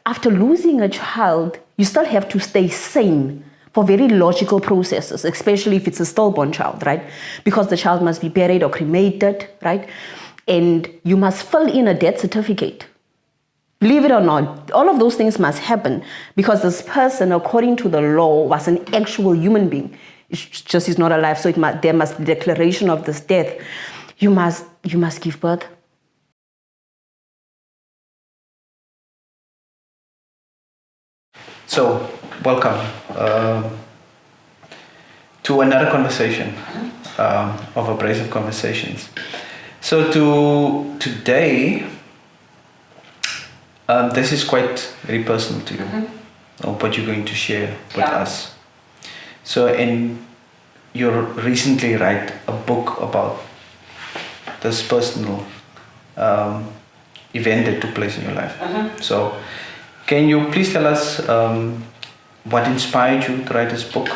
after losing a child, you still have to stay sane for very logical processes, especially if it's a stillborn child, right? Because the child must be buried or cremated, right? And you must fill in a death certificate. Believe it or not, all of those things must happen because this person, according to the law, was an actual human being. It's just he's not alive, so there must be declaration of this death. You must give birth. So, welcome to another conversation of Abrasive Conversations. So today, this is quite very personal to you, of what you're going to share with us. So, you recently write a book about this personal event that took place in your life. So, can you please tell us what inspired you to write this book?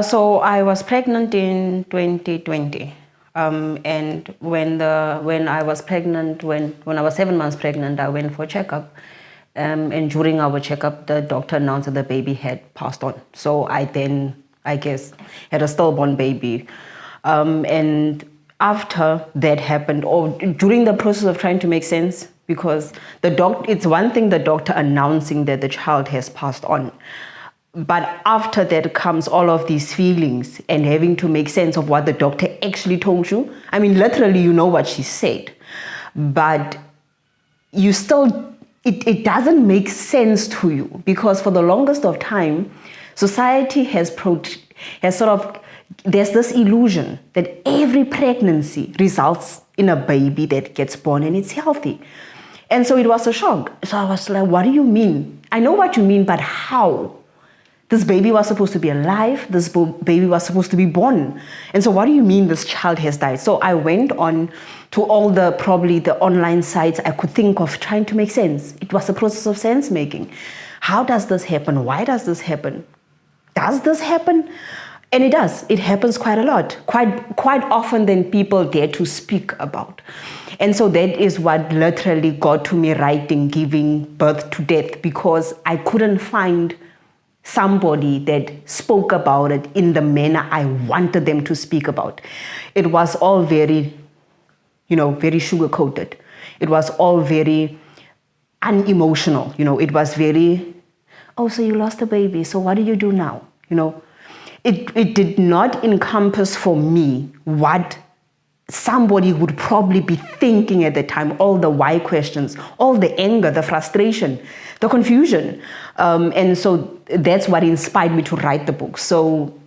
So I was pregnant in 2020. And when I was pregnant, when I was 7 months pregnant, I went for a checkup. And during our checkup, the doctor announced that the baby had passed on. So I then, I guess, had a stillborn baby. And after that happened, or during the process of trying to make sense, because it's one thing the doctor announcing that the child has passed on. But after that comes all of these feelings and having to make sense of what the doctor actually told you. I mean, literally, you know what she said, but you still, it doesn't make sense to you because for the longest of time, society has there's this illusion that every pregnancy results in a baby that gets born and it's healthy. And so it was a shock. So I was like, what do you mean? I know what you mean, but how? This baby was supposed to be alive. This baby was supposed to be born. And so what do you mean this child has died? So I went on to all probably the online sites I could think of trying to make sense. It was a process of sense making. How does this happen? Why does this happen? Does this happen? And it does. It happens quite a lot, quite often than people dare to speak about. And so that is what literally got to me writing, giving birth to death, because I couldn't find somebody that spoke about it in the manner I wanted them to speak about. It was all very, very sugar-coated. It was all very unemotional. It was very, oh, so you lost a baby, so what do you do now? It did not encompass for me what somebody would probably be thinking at the time, all the why questions, all the anger, the frustration, the confusion. And so that's what inspired me to write the book. So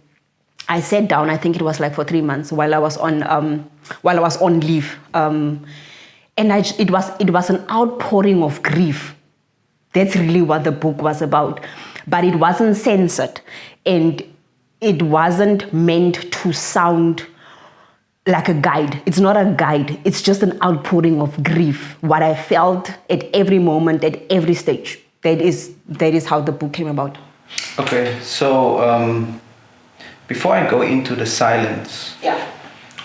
I sat down, I think it was like for 3 months while I was on leave. And it was an outpouring of grief. That's really what the book was about. But it wasn't censored. And it wasn't meant to sound like a guide. It's not a guide. It's just an outpouring of grief. What I felt at every moment, at every stage. That is how the book came about. Okay, so before I go into the silence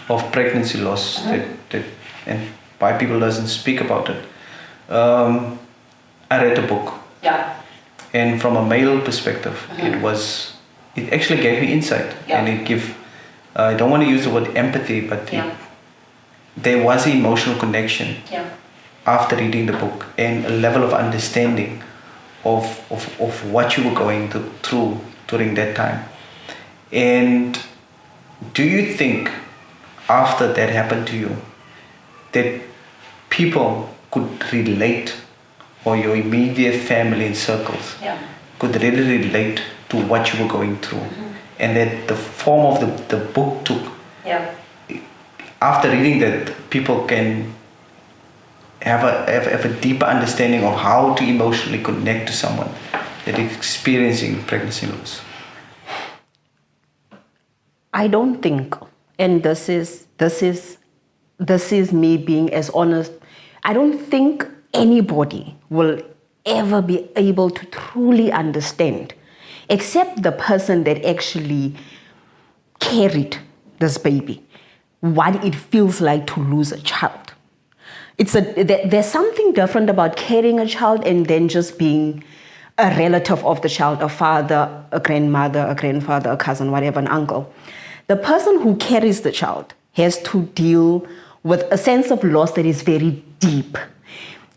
of pregnancy loss that and why people doesn't speak about it, I read the book. And from a male perspective, it actually gave me insight, and it gave. I don't want to use the word empathy, but there was an emotional connection after reading the book and a level of understanding of what you were going through during that time. And do you think after that happened to you that people could relate, or your immediate family and circles could really relate to what you were going through? And that the form of the book took, after reading that, people can have a deeper understanding of how to emotionally connect to someone that is experiencing pregnancy loss. I don't think, and this is me being as honest, I don't think anybody will ever be able to truly understand except the person that actually carried this baby, what it feels like to lose a child. there's something different about carrying a child and then just being a relative of the child, a father, a grandmother, a grandfather, a cousin, whatever, an uncle. The person who carries the child has to deal with a sense of loss that is very deep.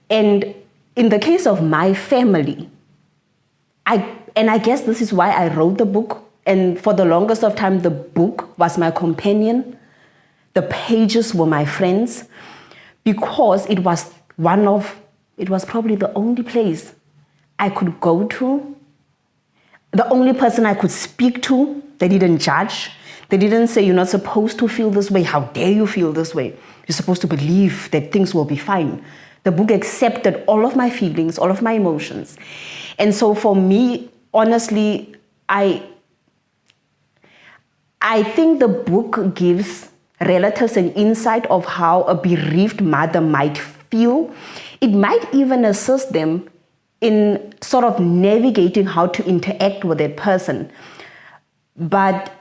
And in the case of my family, I guess this is why I wrote the book. And for the longest of time, the book was my companion. The pages were my friends, because it was probably the only place I could go to, the only person I could speak to. They didn't judge. They didn't say, you're not supposed to feel this way. How dare you feel this way? You're supposed to believe that things will be fine. The book accepted all of my feelings, all of my emotions. And so for me, honestly, I think the book gives relatives an insight of how a bereaved mother might feel. It might even assist them in sort of navigating how to interact with that person. But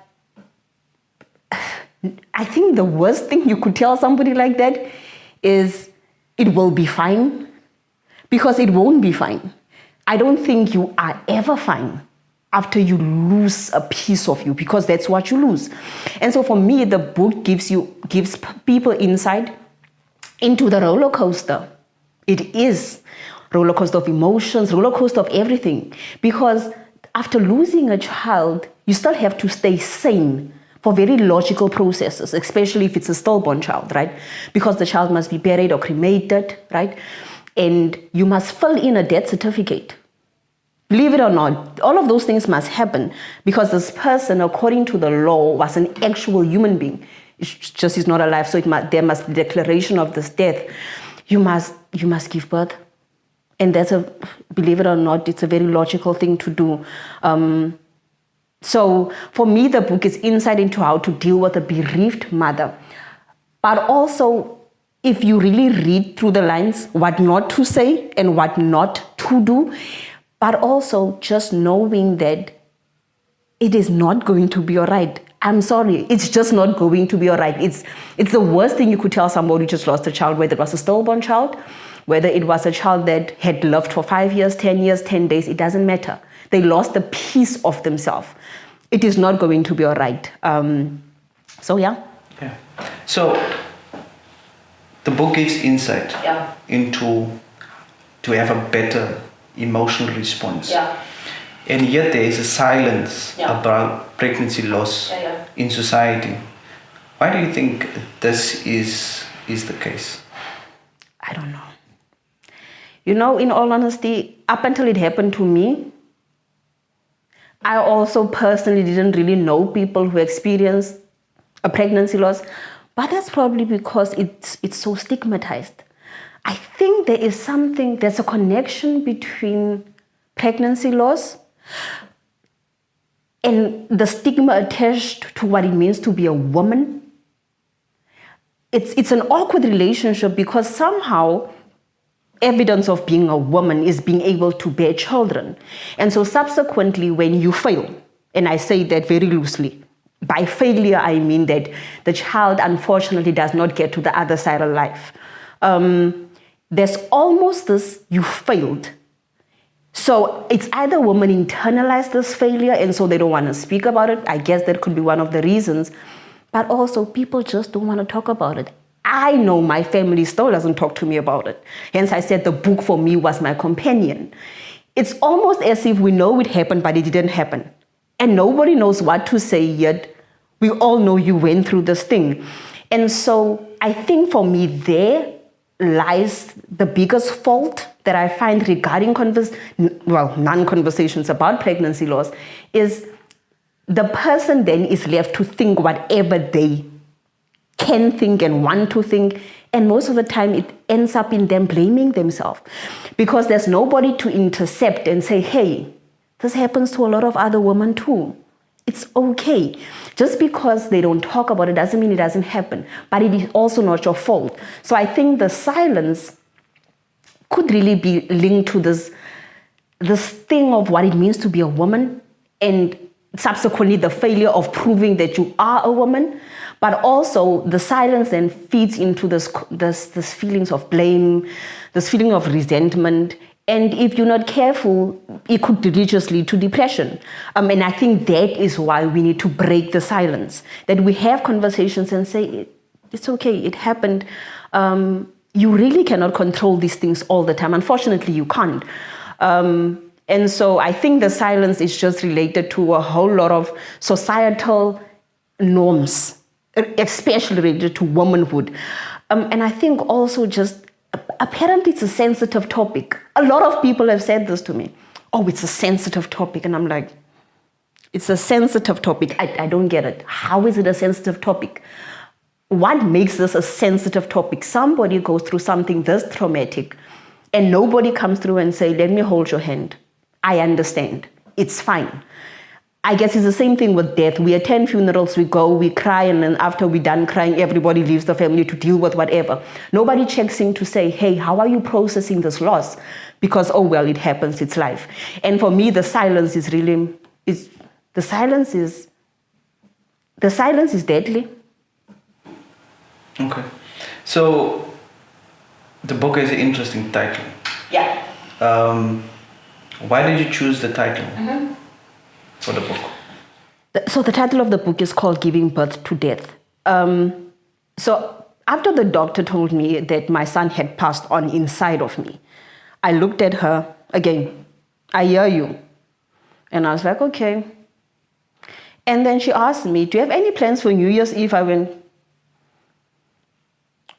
I think the worst thing you could tell somebody like that is it will be fine, because it won't be fine. I don't think you are ever fine after you lose a piece of you, because that's what you lose. And so for me, the book gives people insight into the roller coaster. It is roller coaster of emotions, roller coaster of everything. Because after losing a child, you still have to stay sane for very logical processes, especially if it's a stillborn child, right? Because the child must be buried or cremated, right? And you must fill in a death certificate. Believe it or not, all of those things must happen because this person, according to the law, was an actual human being. It's just he's not alive, so there must be declaration of this death. You must give birth. And believe it or not, it's a very logical thing to do. So for me, the book is insight into how to deal with a bereaved mother. But also, if you really read through the lines, what not to say and what not to do, but also just knowing that it is not going to be all right. I'm sorry, it's just not going to be all right. It's the worst thing you could tell somebody who just lost a child, whether it was a stillborn child, whether it was a child that had lived for 5 years, 10 years, 10 days, it doesn't matter. They lost a piece of themselves. It is not going to be all right. Yeah. So the book gives insight into to have a better emotional response. And yet there is a silence about pregnancy loss in society. Why do you think this is the case? I don't know. You know, in all honesty, up until it happened to me, I also personally didn't really know people who experienced a pregnancy loss, but that's probably because it's so stigmatized. I think there's a connection between pregnancy loss and the stigma attached to what it means to be a woman. It's an awkward relationship because somehow evidence of being a woman is being able to bear children. And so subsequently, when you fail, and I say that very loosely, by failure, I mean that the child unfortunately does not get to the other side of life. There's almost this, you failed. So it's either women internalize this failure and so they don't want to speak about it. I guess that could be one of the reasons. But also people just don't want to talk about it. I know my family still doesn't talk to me about it. Hence I said the book for me was my companion. It's almost as if we know it happened, but it didn't happen. And nobody knows what to say yet. We all know you went through this thing. And so I think for me there lies the biggest fault that I find regarding non-conversations about pregnancy loss is the person then is left to think whatever they can think and want to think. And most of the time it ends up in them blaming themselves because there's nobody to intercept and say, hey, this happens to a lot of other women too. It's okay. Just because they don't talk about it doesn't mean it doesn't happen, but it is also not your fault. So I think the silence could really be linked to this thing of what it means to be a woman and subsequently the failure of proving that you are a woman. But also the silence then feeds into this feelings of blame, this feeling of resentment. And if you're not careful, it could just lead to depression. And I think that is why we need to break the silence. That we have conversations and say, it's okay, it happened. You really cannot control these things all the time. Unfortunately, you can't. And so I think the silence is just related to a whole lot of societal norms, especially related to womanhood. And I think also just, apparently it's a sensitive topic. A lot of people have said this to me. Oh, it's a sensitive topic. And I'm like, it's a sensitive topic. I don't get it. How is it a sensitive topic? What makes this a sensitive topic? Somebody goes through something this traumatic and nobody comes through and say, let me hold your hand. I understand. It's fine. I guess it's the same thing with death. We attend funerals, we go, we cry, and then after we're done crying, everybody leaves the family to deal with whatever. Nobody checks in to say, hey, how are you processing this loss? Because, oh, well, it happens, it's life. And for me, the silence is really, the silence is deadly. Okay. So, the book has an interesting title. Yeah. Why did you choose the title for the book? So the title of the book is called Giving Birth to Death. So after the doctor told me that my son had passed on inside of me, I looked at her again. I hear you. And I was like, okay. And then she asked me, do you have any plans for New Year's Eve? I went,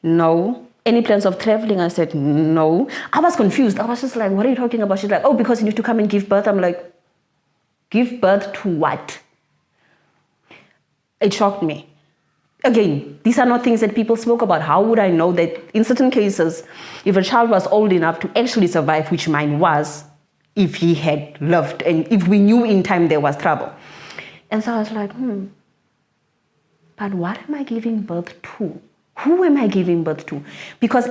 no. Any plans of traveling? I said, no. I was confused. I was just like, what are you talking about? She's like, oh, because you need to come and give birth. I'm like, give birth to what? It shocked me. Again, these are not things that people spoke about. How would I know that in certain cases, if a child was old enough to actually survive, which mine was, if he had lived, and if we knew in time there was trouble. And so I was like, but what am I giving birth to? Who am I giving birth to? Because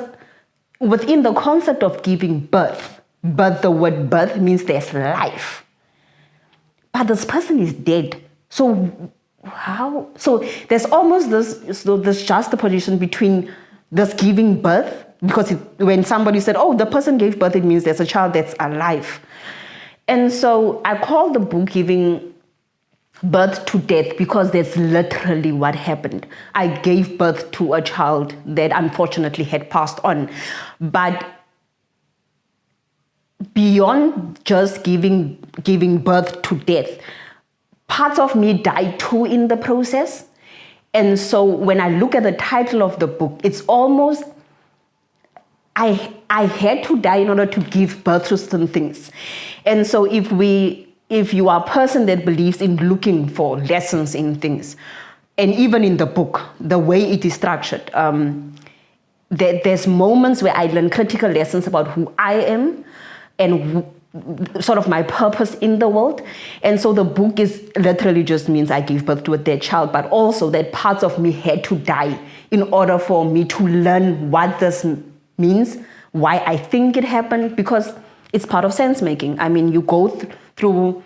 within the concept of giving birth, the word birth means there's life. But this person is dead. So how? So there's almost this juxtaposition between this giving birth, because when somebody said, oh, the person gave birth, it means there's a child that's alive. And so I call the book Giving Birth to Death because that's literally what happened. I gave birth to a child that unfortunately had passed on. But beyond just giving birth to death, parts of me died too in the process. And so when I look at the title of the book, it's almost, I had to die in order to give birth to certain things. And so if you are a person that believes in looking for lessons in things, and even in the book, the way it is structured, there's moments where I learn critical lessons about who I am and sort of my purpose in the world. And so the book is literally just means I gave birth to a dead child, but also that parts of me had to die in order for me to learn what this means, why I think it happened, because it's part of sense making. I mean, you go through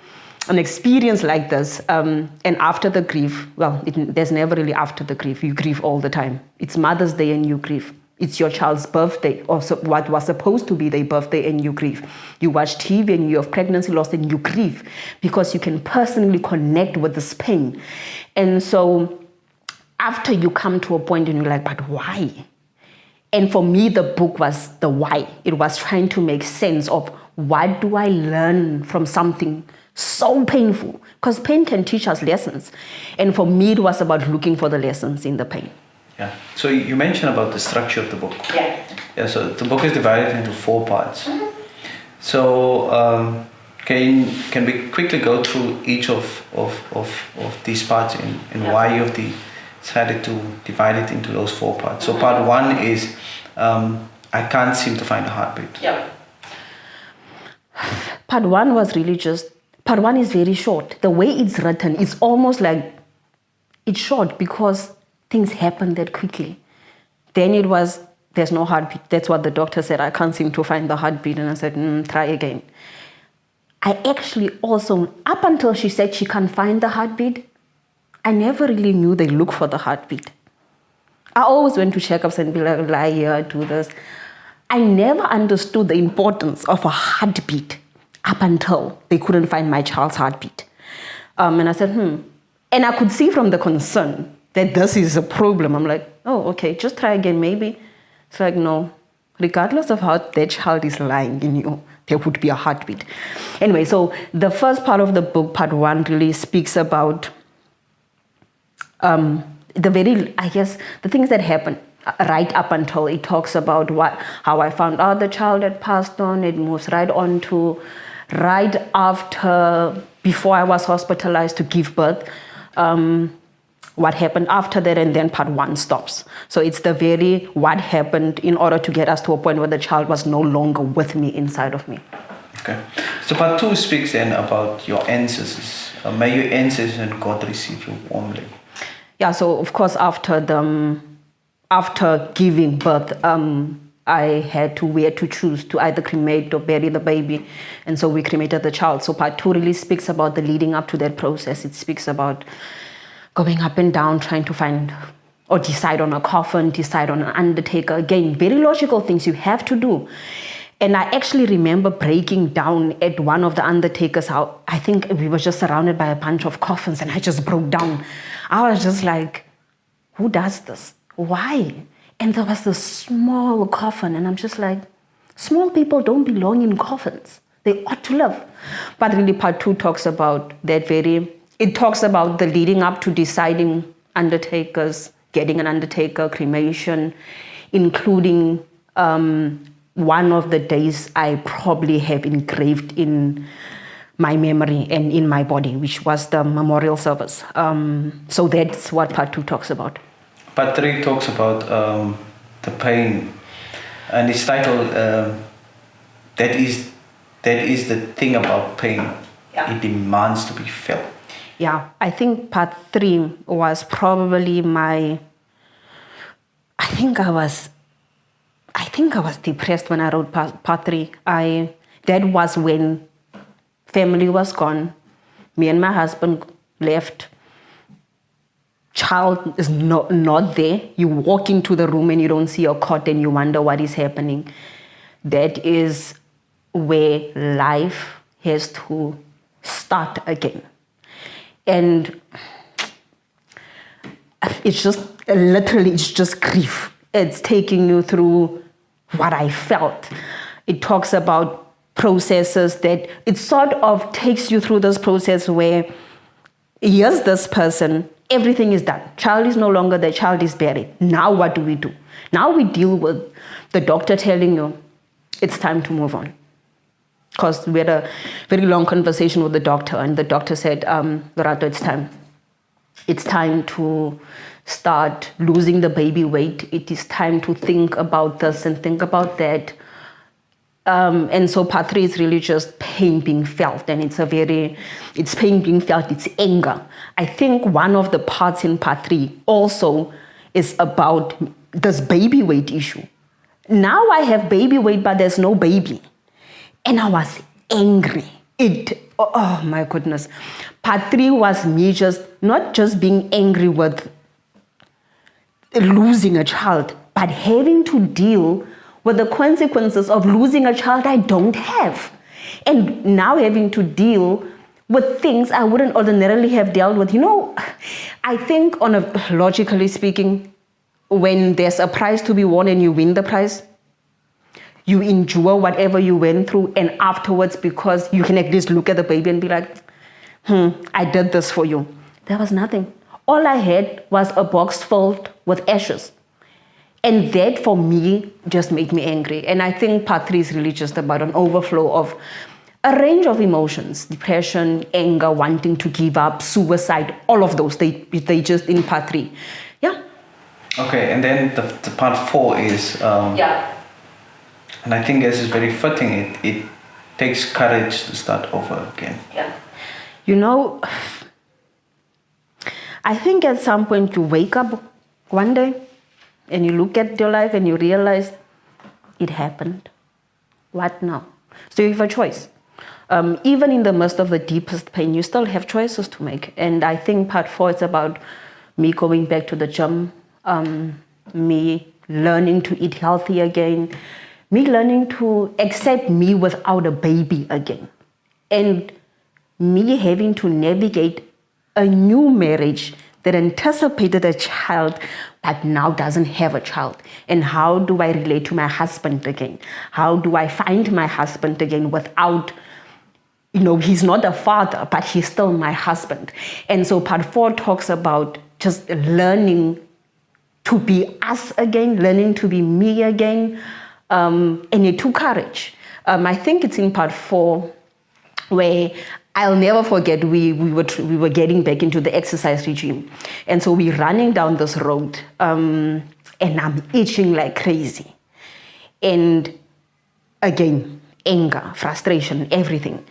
an experience like this, and after the grief, well, there's never really after the grief. You grieve all the time. It's Mother's Day and you grieve. It's your child's birthday, or what was supposed to be their birthday, and you grieve. You watch TV and you have pregnancy loss and you grieve because you can personally connect with this pain. And so after you come to a point and you're like, but why? And for me, the book was the why. It was trying to make sense of what do I learn from something so painful? Because pain can teach us lessons. And for me, it was about looking for the lessons in the pain. Yeah. So you mentioned about the structure of the book. Yeah. Yeah. So the book is divided into 4 parts. Mm-hmm. So can we quickly go through each of these parts and why you've decided to divide it into those 4 parts? So part 1 is I can't seem to find a heartbeat. Yeah. Part 1 was really just. Part 1 is very short. The way it's written, it's almost like it's short because things happen that quickly. Then it was, there's no heartbeat. That's what the doctor said. I can't seem to find the heartbeat. And I said, try again. I actually also, up until she said she can't find the heartbeat, I never really knew they look for the heartbeat. I always went to checkups and be like, lie here, do this. I never understood the importance of a heartbeat up until they couldn't find my child's heartbeat. And I said, And I could see from the concern that this is a problem. I'm like, oh, okay, just try again, maybe. It's like, no, regardless of how that child is lying in you, there would be a heartbeat. Anyway, so the first part of the book, part 1, really speaks about the things that happened right up until it talks about how I found out the child had passed on. It moves right on to right after, before I was hospitalized to give birth, what happened after that, and then part 1 stops. So it's what happened in order to get us to a point where the child was no longer with me, inside of me. Okay. So part 2 speaks then about your ancestors. May your ancestors and God receive you warmly. Yeah, so of course after giving birth, we had to choose to either cremate or bury the baby. And so we cremated the child. So part 2 really speaks about the leading up to that process. It speaks about going up and down, trying to find or decide on a coffin, decide on an undertaker. Again, very logical things you have to do. And I actually remember breaking down at one of the undertakers' house. I think we were just surrounded by a bunch of coffins and I just broke down. I was just like, who does this? Why? And there was this small coffin and I'm just like, small people don't belong in coffins. They ought to live. But really part 2 talks about it talks about the leading up to deciding undertakers, getting an undertaker, cremation, including one of the days I probably have engraved in my memory and in my body, which was the memorial service. So that's what part 2 talks about. Part 3 talks about the pain, and it's titled that is the thing about pain. Yeah. It demands to be felt. Yeah, I think part 3 was probably I think I was depressed when I wrote part 3. That was when family was gone. Me and my husband left. Child is not there. You walk into the room and you don't see a cot and you wonder what is happening. That is where life has to start again. And it's just grief. It's taking you through what I felt. It talks about processes that it sort of takes you through this process where here's this person, everything is done. Child is no longer there, child is buried. Now what do we do? Now we deal with the doctor telling you it's time to move on. Because we had a very long conversation with the doctor, and the doctor said, Lorato, it's time. It's time to start losing the baby weight. It is time to think about this and think about that. And so part 3 is really just pain being felt, and it's pain being felt, it's anger. I think one of the parts in part 3 also is about this baby weight issue. Now I have baby weight, but there's no baby. And I was angry. Oh my goodness. Part 3 was me not just being angry with losing a child, but having to deal with the consequences of losing a child I don't have. And now having to deal with things I wouldn't ordinarily have dealt with. I think logically speaking, when there's a prize to be won and you win the prize, you endure whatever you went through, and afterwards, because you can at least look at the baby and be like, I did this for you. There was nothing. All I had was a box filled with ashes. And that for me just made me angry. And I think part 3 is really just about an overflow of a range of emotions: depression, anger, wanting to give up, suicide, all of those. They just in part 3. Yeah. Okay, and then the part 4 is and I think this is very fitting. It takes courage to start over again. Yeah. I think at some point you wake up one day and you look at your life and you realize it happened. What now? So you have a choice. Even in the midst of the deepest pain, you still have choices to make. And I think part 4 is about me going back to the gym, me learning to eat healthy again, me learning to accept me without a baby again, and me having to navigate a new marriage that anticipated a child but now doesn't have a child. And how do I relate to my husband again? How do I find my husband again without, he's not a father, but he's still my husband. And so part 4 talks about just learning to be us again, learning to be me again, and it took courage. I think it's in part 4 where I'll never forget we were getting back into the exercise regime. And so we're running down this road, and I'm itching like crazy. And again, anger, frustration, everything.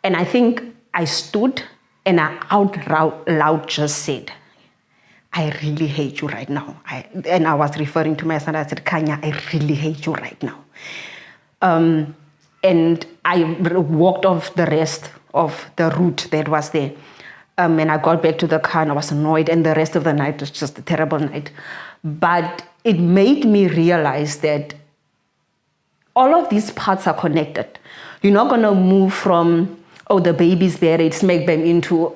And I think I stood and I out loud just said, I really hate you right now. And I was referring to my son. I said, Kanya, I really hate you right now. And I walked off the rest of the route that was there. And I got back to the car and I was annoyed. And the rest of the night was just a terrible night. But it made me realize that all of these parts are connected. You're not going to move from, the baby's buried, smack them into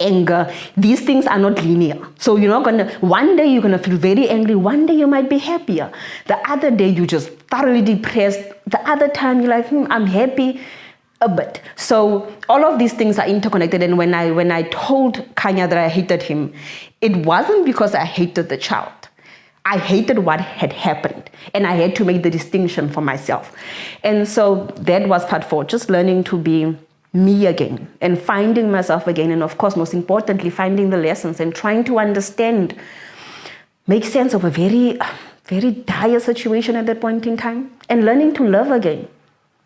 anger. These things are not linear. So you're not going to, one day you're going to feel very angry. One day you might be happier. The other day you're just thoroughly depressed. The other time you're like, I'm happy a bit. So all of these things are interconnected. And when I told Kanya that I hated him, it wasn't because I hated the child. I hated what had happened, and I had to make the distinction for myself. And so that was part 4, just learning to be me again and finding myself again. And of course, most importantly, finding the lessons and trying to understand, make sense of a very, very dire situation at that point in time, and learning to love again.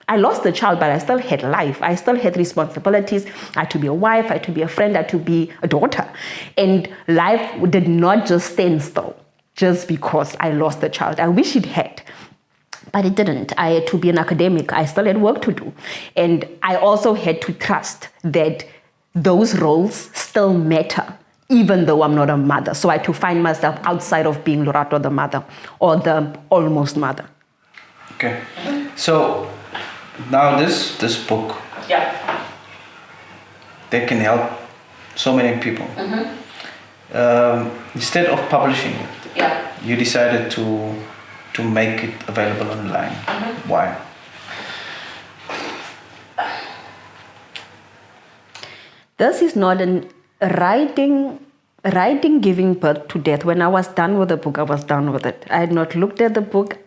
I lost the child, but I still had life. I still had responsibilities. I had to be a wife, I had to be a friend, I had to be a daughter. And life did not just stand still just because I lost the child. I wish it had, but it didn't. I had to be an academic. I still had work to do. And I also had to trust that those roles still matter, even though I'm not a mother. So I had to find myself outside of being Lorato the mother or the almost mother. Okay. So now this book, yeah, that can help so many people. Instead of publishing it, yeah, you decided to make it available online. Why? This is not an writing giving birth to death. When I was done with the book, I was done with it. I had not looked at the book.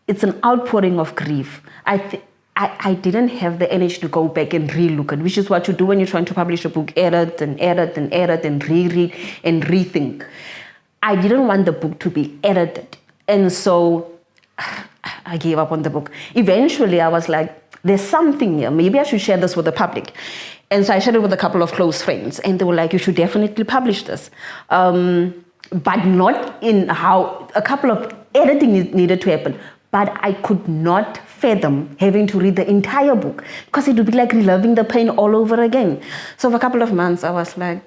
It's an outpouring of grief. I didn't have the energy to go back and re-look at, which is what you do when you're trying to publish a book, edit and reread and rethink. I didn't want the book to be edited. And so I gave up on the book. Eventually I was like, there's something here. Maybe I should share this with the public. And so I shared it with a couple of close friends, and they were like, you should definitely publish this. But not in how a couple of editing needed to happen. But I could not fathom having to read the entire book, because it would be like reliving the pain all over again. So for a couple of months, I was like,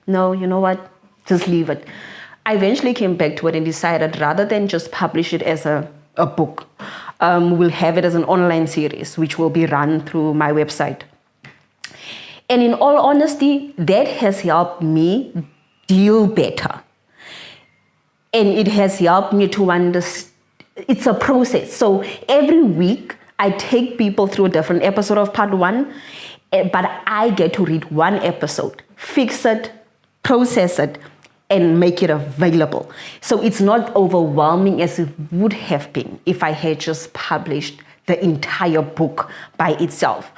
no, you know what? Just leave it. I eventually came back to it and decided, rather than just publish it as a book, we'll have it as an online series, which will be run through my website. And in all honesty, that has helped me deal better. And it has helped me to understand. It's a process. So every week I take people through a different episode of part 1, but I get to read one episode, fix it, process it, and make it available. So it's not overwhelming as it would have been if I had just published the entire book by itself.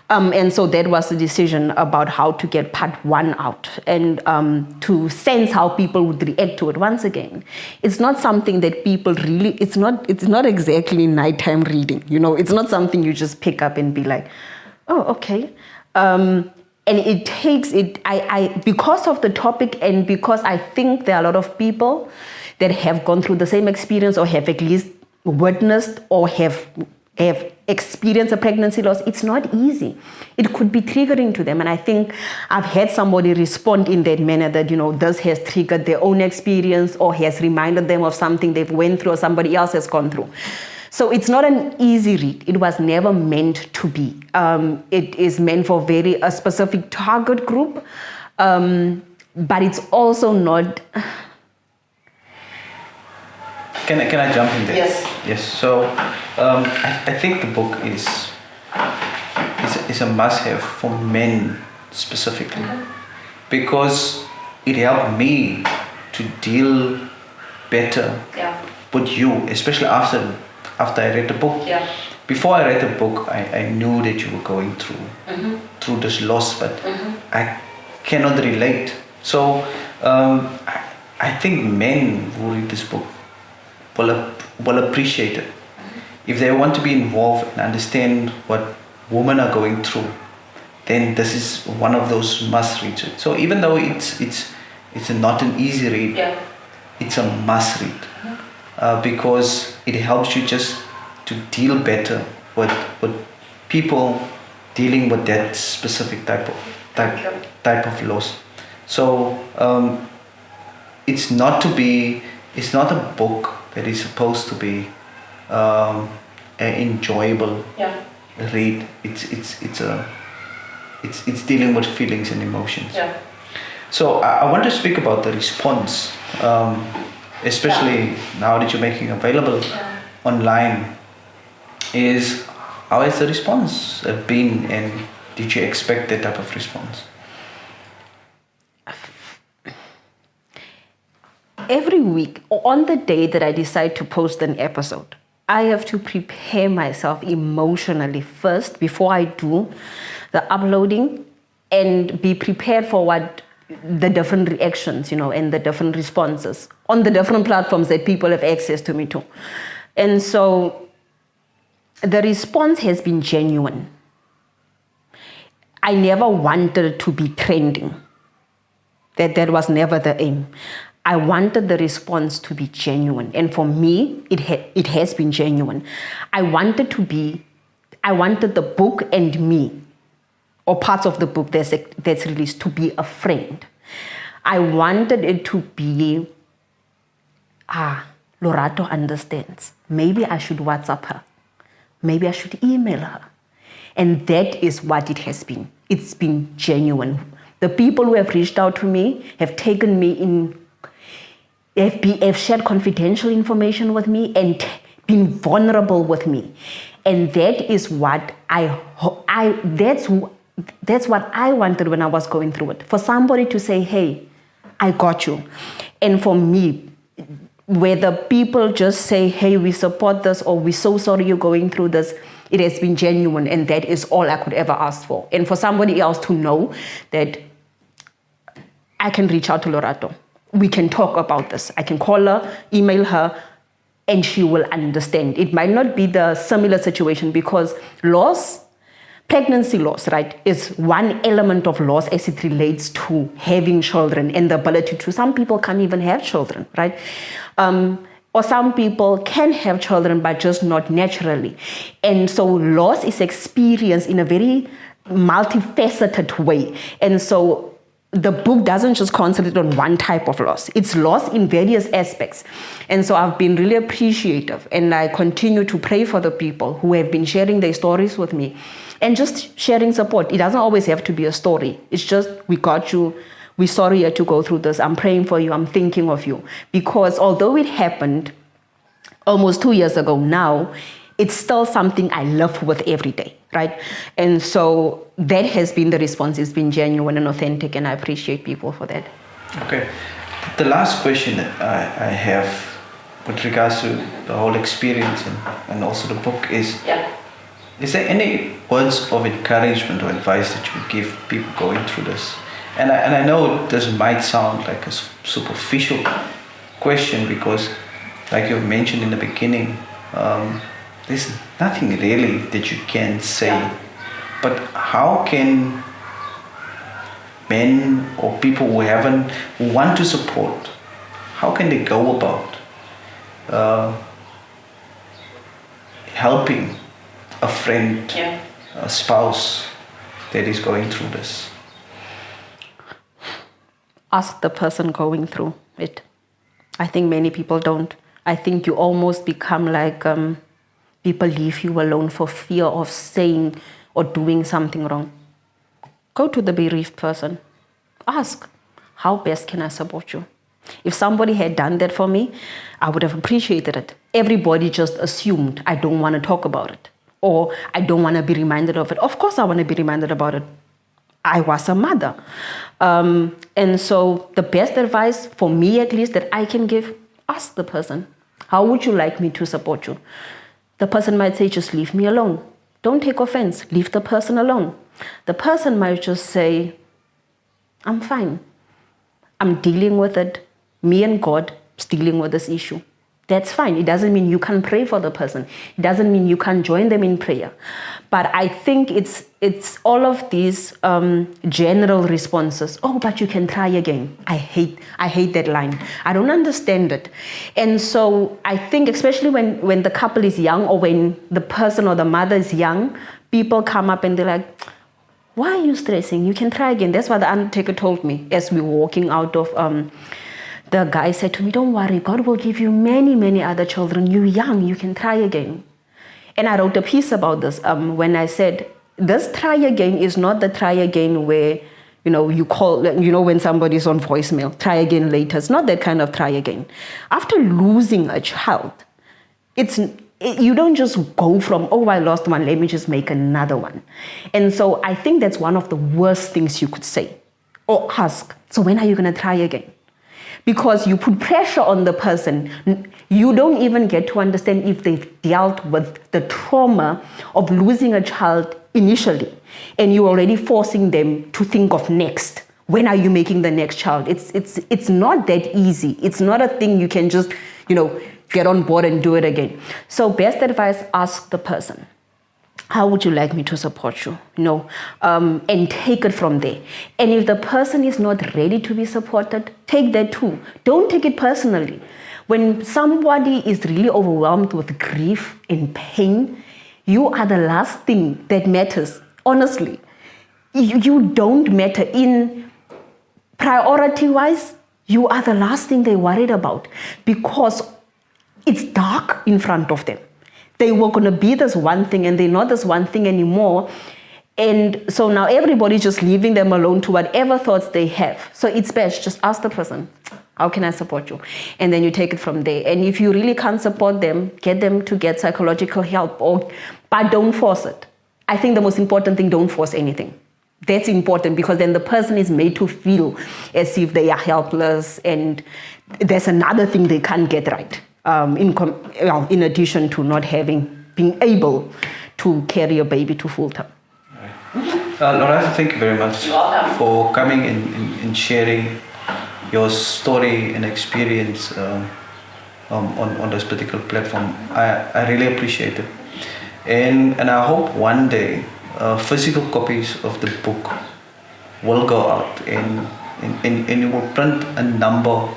And so that was the decision about how to get part 1 out, and to sense how people would react to it. Once again, it's not something that people really, it's not exactly nighttime reading. It's not something you just pick up and be like, oh, okay. And it takes it, I because of the topic, and because I think there are a lot of people that have gone through the same experience, or have at least witnessed, or have have experienced a pregnancy loss, it's not easy. It could be triggering to them. And I think I've had somebody respond in that manner that, this has triggered their own experience or has reminded them of something they've went through or somebody else has gone through. So it's not an easy read. It was never meant to be. It is meant for a specific target group, but it's also not... Can I jump in there? Yes. Yes. So I think the book is a must-have for men specifically, because it helped me to deal better with you, especially after I read the book. Yeah. Before I read the book, I knew that you were going through this loss, but I cannot relate. So I think men who read this book will appreciate it. If they want to be involved and understand what women are going through, then this is one of those must reads. So even though it's not an easy read, it's a must read, because it helps you just to deal better with people dealing with that specific type of loss. So it's not a book that is supposed to be an enjoyable read. It's dealing with feelings and emotions. Yeah. So I want to speak about the response, especially now that you're making available online. How has the response been, and did you expect that type of response? Every week, on the day that I decide to post an episode, I have to prepare myself emotionally first before I do the uploading, and be prepared for what the different reactions, and the different responses on the different platforms that people have access to me to. And so the response has been genuine. I never wanted to be trending. That was never the aim. I wanted the response to be genuine. And for me, it has been genuine. I wanted the book and me, or parts of the book that's released, to be a friend. I wanted it to be, Lorato understands. Maybe I should WhatsApp her. Maybe I should email her. And that is what it has been. It's been genuine. The people who have reached out to me have taken me in, have shared confidential information with me and been vulnerable with me. And that is what that's what I wanted when I was going through it. For somebody to say, hey, I got you. And for me, whether people just say, hey, we support this, or we're so sorry you're going through this, it has been genuine, and that is all I could ever ask for. And for somebody else to know that I can reach out to Lorato. We can talk about this. I can call her, email her, and she will understand. It might not be the similar situation, because pregnancy loss, right, is one element of loss as it relates to having children and the ability to, some people can't even have children, right? Or some people can have children, but just not naturally. And so loss is experienced in a very multifaceted way. And so the book doesn't just concentrate on one type of loss. It's loss in various aspects. And so I've been really appreciative, and I continue to pray for the people who have been sharing their stories with me and just sharing support. It doesn't always have to be a story. It's just, we got you. We're sorry you had to go through this. I'm praying for you. I'm thinking of you. Because although it happened almost 2 years ago now, it's still something I live with every day, right? And so that has been the response. It's been genuine and authentic, and I appreciate people for that. Okay. The last question that I have with regards to the whole experience and also the book is, is there any words of encouragement or advice that you would give people going through this? And I know this might sound like a superficial question, because like you mentioned in the beginning, there's nothing really that you can say. But how can men or people who want to support, how can they go about helping a friend, a spouse that is going through this? Ask the person going through it. I think many people don't. I think you almost become like people leave you alone for fear of saying or doing something wrong. Go to the bereaved person. Ask, how best can I support you? If somebody had done that for me, I would have appreciated it. Everybody just assumed I don't want to talk about it, or I don't want to be reminded of it. Of course I want to be reminded about it. I was a mother. And so the best advice, for me at least, that I can give, ask the person, how would you like me to support you? The person might say, just leave me alone. Don't take offense. Leave the person alone. The person might just say, I'm fine. I'm dealing with it. Me and God is dealing with this issue. That's fine. It doesn't mean you can't pray for the person. It doesn't mean you can't join them in prayer. But I think it's all of these general responses. Oh, but you can try again. I hate that line. I don't understand it. And so I think especially when the couple is young, or when the person or the mother is young, people come up and they're like, why are you stressing? You can try again. That's what the undertaker told me as we were walking out of... the guy said to me, don't worry, God will give you many, many other children. You're young, you can try again. And I wrote a piece about this when I said, this try again is not the try again where, you call, when somebody's on voicemail, try again later. It's not that kind of try again. After losing a child, you don't just go from, oh, I lost one, let me just make another one. And so I think that's one of the worst things you could say or ask. So when are you going to try again? Because you put pressure on the person. You don't even get to understand if they've dealt with the trauma of losing a child initially. And you're already forcing them to think of next. When are you making the next child? It's not that easy. It's not a thing you can just, get on board and do it again. So best advice, ask the person. How would you like me to support you? And take it from there. And if the person is not ready to be supported, take that too. Don't take it personally. When somebody is really overwhelmed with grief and pain, you are the last thing that matters. Honestly, you don't matter. In priority-wise, you are the last thing they're worried about, because it's dark in front of them. They were going to be this one thing and they're not this one thing anymore. And so now everybody's just leaving them alone to whatever thoughts they have. So it's best, just ask the person, how can I support you? And then you take it from there. And if you really can't support them, get them to get psychological help, but don't force it. I think the most important thing, don't force anything. That's important, because then the person is made to feel as if they are helpless, and there's another thing they can't get right. In addition to not being able to carry a baby to full term. Lorato, thank you very much for coming and sharing your story and experience on this particular platform. I really appreciate it. And I hope one day physical copies of the book will go out and you will print a number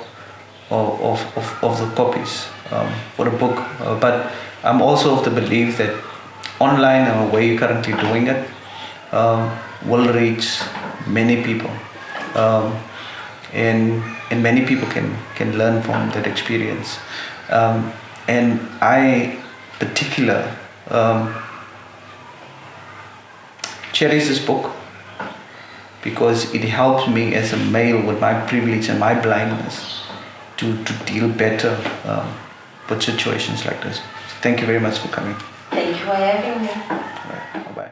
of the copies for the book, but I'm also of the belief that online, and the way you're currently doing it, will reach many people, and many people can learn from that experience. And I particular cherish this book because it helps me as a male with my privilege and my blindness to deal better with situations like this. Thank you very much for coming. Thank you for having me. Bye-bye.